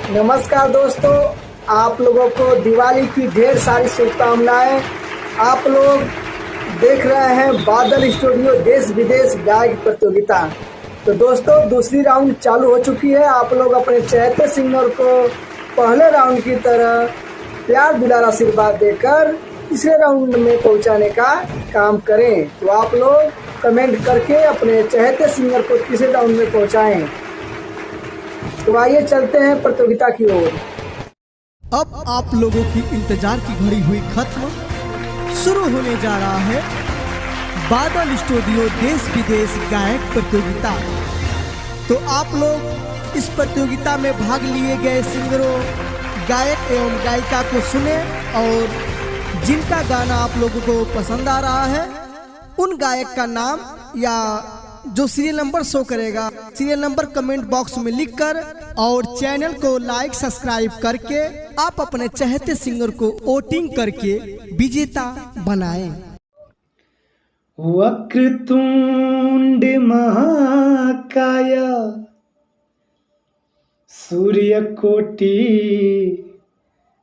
नमस्कार दोस्तों, आप लोगों को दिवाली की ढेर सारी शुभकामनाएं। आप लोग देख रहे हैं बादल स्टूडियो देश विदेश गायक प्रतियोगिता। तो दोस्तों, दूसरी राउंड चालू हो चुकी है। आप लोग अपने चहेते सिंगर को पहले राउंड की तरह प्यार दुलार आशीर्वाद देकर तीसरे राउंड में पहुंचाने का काम करें। तो आप लोग कमेंट करके अपने चहेते सिंगर को तीसरे राउंड में पहुंचाएं। तो आइए चलते हैं प्रतियोगिता की ओर। अब आप लोगों की इंतजार की घड़ी हुई खत्म। शुरू होने जा रहा है बादल स्टूडियो देश विदेश गायक प्रतियोगिता। तो आप लोग इस प्रतियोगिता में भाग लिए गए सिंगरों, गायक एवं गायिका को सुने और जिनका गाना आप लोगों को पसंद आ रहा है उन गायक का नाम या जो सीरियल नंबर शो करेगा, सीरियल नंबर कमेंट बॉक्स में लिखकर और चैनल को लाइक सब्सक्राइब करके आप अपने चाहते सिंगर को वोटिंग करके विजेता बनाएं। वक्रतुंड महाकाय सूर्यकोटि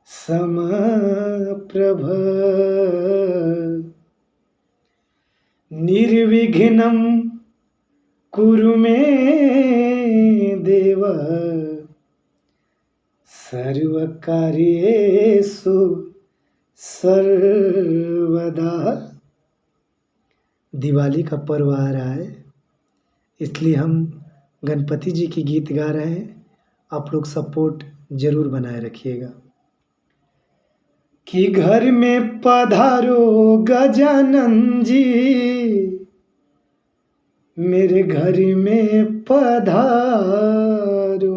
समप्रभ निर्विघ्नं कुरु मे देव सर्वकार्येषु सर्वदा। दिवाली का पर्व आ रहा है, इसलिए हम गणपति जी की गीत गा रहे हैं। आप लोग सपोर्ट जरूर बनाए रखिएगा। कि घर में पधारो गजानन जी, मेरे घर में पधारो।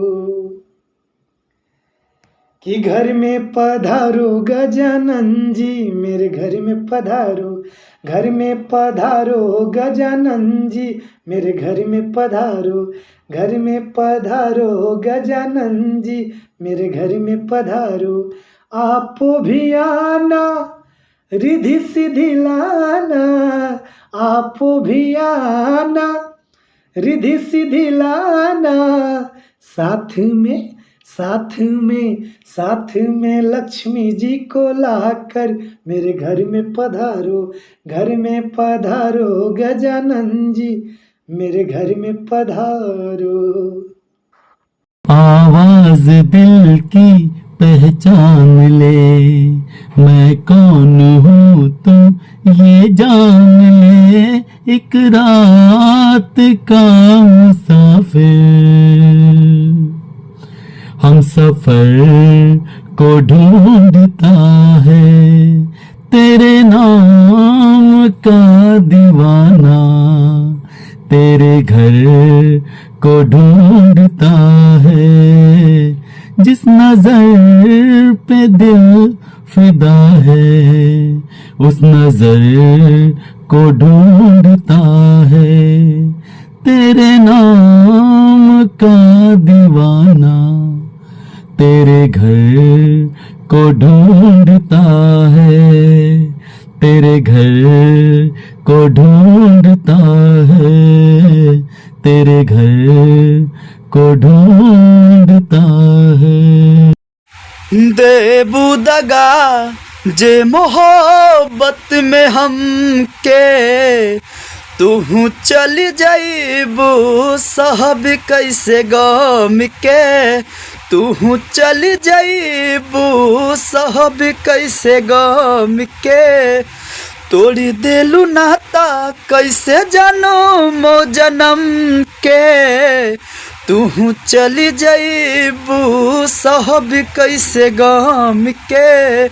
कि घर में पधारो गजानन जी, मेरे घर में पधारो। घर में पधारो गजानन जी, मेरे घर में पधारो। घर में पधारो गजानन जी, मेरे घर में पधारो। आपो भी आना रिधि सिद्धि लाना, आपो भी आना रिधि सिद्धि लाना। साथ में लक्ष्मी जी को लाकर मेरे घर में पधारो। घर में पधारो गजानन जी, मेरे घर में पधारो। आवाज दिल की पहचान ले, मैं कौन हूँ तू ये जान ले। एक रात का मुसाफिर हम सफर को ढूंढता है, तेरे नाम का दीवाना तेरे घर को ढूंढता है। जिस नजर पे दिल फिदा है, उस नजर को ढूंढता है। तेरे नाम का दीवाना तेरे घर को ढूंढता है। तेरे घर को ढूंढता है, तेरे घर को ढूंढता है। देबू दगा जे मोहब्बत में हम के, तू चल जाइबू साहब कैसे गम के। तू चल जाइबू साहब कैसे गम के। तोड़ देलू नाता कैसे जानो मो जन्म के। तू चली जाइबू साहब कैसे गम के।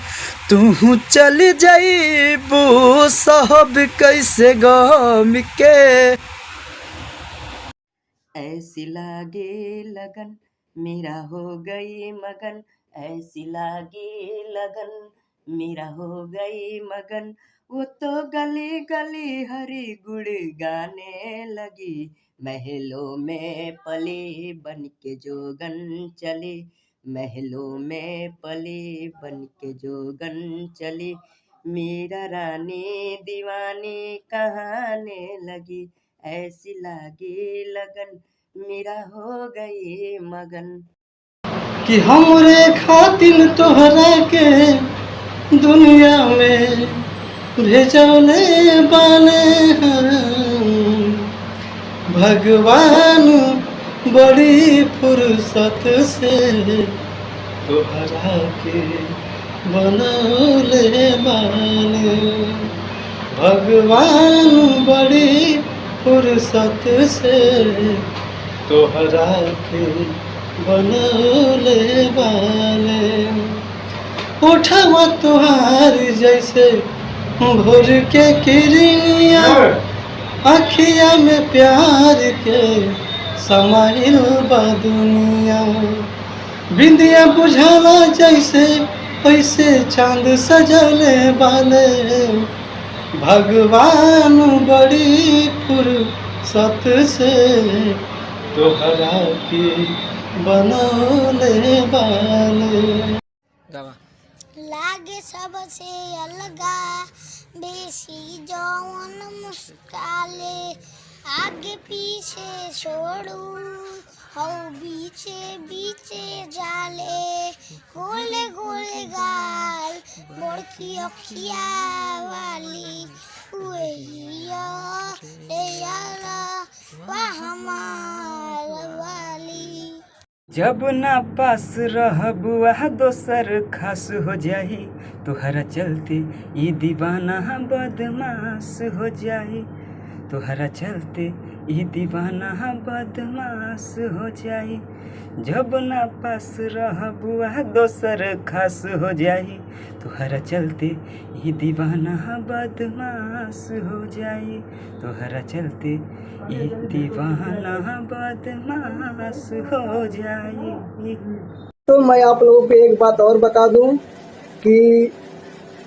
तू चली जाइबू साहब कैसे गम के। ऐसी लागे लगन मेरा हो गई मगन, ऐसी लागे लगन मेरा हो गई मगन। वो तो गली गली हरी गुड़ गाने लगी, महलों में पली बन के जोगन चली। महलों में पली बन के जोगन चली। मीरा रानी दीवानी कहाने लगी, ऐसी लागी लगन मेरा हो गई मगन। कि हमरे खातिर तोहरा के दुनिया में भेजौले बाने हम। भगवान बड़ी फुर्सत से तोहरा के बनौले बाने। भगवान बड़ी फुर्सत से तोहरा के बनौले बाने। उठावा तोहार जैसे भोर के किरनिया, अखिया में प्यार के समाइल बा दुनिया। बिंदिया बुझाला जैसे वैसे चांद सजले बाले। भगवान बड़ी फुर्सत से तोहरा के बनौले बाले। लागे सबसे अलगा बेसी जौन मुस्काले। आगे पीछे छोड़ू हौ बीचे बीचे जाले। गोले गोले गाल बड़की अखिया वाली हुए रे यारा वाह हमार वाली। जब ना पास रहब वह दोसर खास हो जाही। तोहरा चलते ई दीवाना बदमाश हो जाही। तोहरा चलते ई दीवाना बदमाश हो जाही। जब ना पास रहब वह दोसर खास हो जाही। तोहरा चलते ई दीवाना बदमाश हो जाही। तोहरा चलते ई दीवाना बदमाश हो जाई। तो मैं आप लोगों को एक बात और बता दूं कि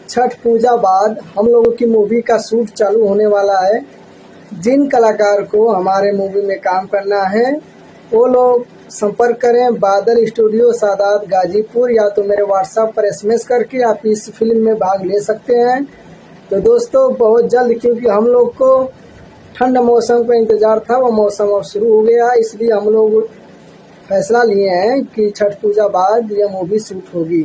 छठ पूजा बाद हम लोगों की मूवी का शूट चालू होने वाला है। जिन कलाकार को हमारे मूवी में काम करना है वो लोग संपर्क करें बादल स्टूडियो सादात गाजीपुर, या तो मेरे व्हाट्सएप पर SMS करके आप इस फिल्म में भाग ले सकते हैं। तो दोस्तों बहुत जल्द, क्योंकि हम लोग को ठंड मौसम का इंतज़ार था, वो मौसम अब शुरू हो गया, इसलिए हम लोग फैसला लिए हैं कि छठ पूजा बाद यह मूवी शूट होगी।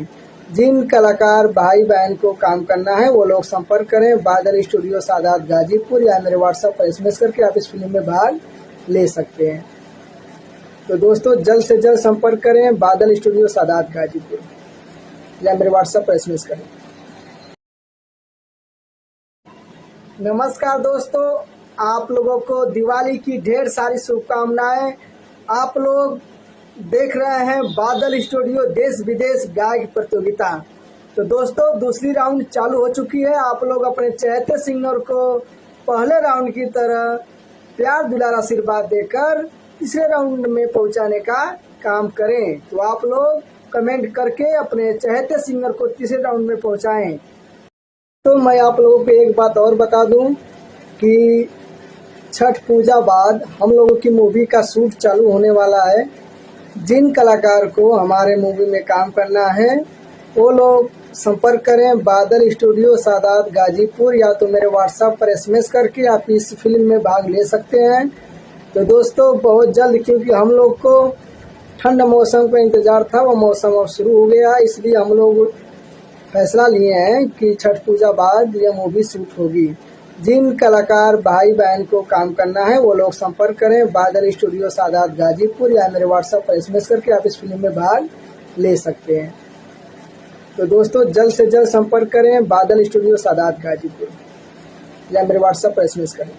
जिन कलाकार भाई बहन को काम करना है वो लोग संपर्क करें बादल स्टूडियो सादात गाजीपुर, या मेरे व्हाट्सएप पर SMS करके आप इस फिल्म में भाग ले सकते हैं। तो दोस्तों जल्द से जल्द संपर्क करें बादल स्टूडियो सादात गाजीपुर, या मेरे व्हाट्सएप पर SMS करें। नमस्कार दोस्तों, आप लोगों को दिवाली की ढेर सारी शुभकामनाएं। आप लोग देख रहे हैं बादल स्टूडियो देश विदेश गायक प्रतियोगिता। तो दोस्तों दूसरी राउंड चालू हो चुकी है। आप लोग अपने चहेते सिंगर को पहले राउंड की तरह प्यार दुलार आशीर्वाद देकर तीसरे राउंड में पहुंचाने का काम करें। तो आप लोग कमेंट करके अपने चहेते सिंगर को तीसरे राउंड में पहुंचाएं। तो मैं आप लोगों को एक बात और बता दूं कि छठ पूजा बाद हम लोगों की मूवी का शूट चालू होने वाला है। जिन कलाकार को हमारे मूवी में काम करना है वो लोग संपर्क करें बादल स्टूडियो सादात गाजीपुर, या तो मेरे व्हाट्सएप पर SMS करके आप इस फिल्म में भाग ले सकते हैं। तो दोस्तों बहुत जल्द, क्योंकि हम लोग को ठंड मौसम का इंतज़ार था, वो मौसम अब शुरू हो गया, इसलिए हम लोग फैसला लिए हैं कि छठ पूजा बाद यह मूवी शूट होगी। जिन कलाकार भाई बहन को काम करना है वो लोग संपर्क करें बादल स्टूडियो सादात गाजीपुर, या मेरे व्हाट्सएप पर SMS करके आप इस फिल्म में भाग ले सकते हैं। तो दोस्तों जल्द से जल्द संपर्क करें बादल स्टूडियो सादात गाजीपुर, या मेरे व्हाट्सएप पर SMS करें।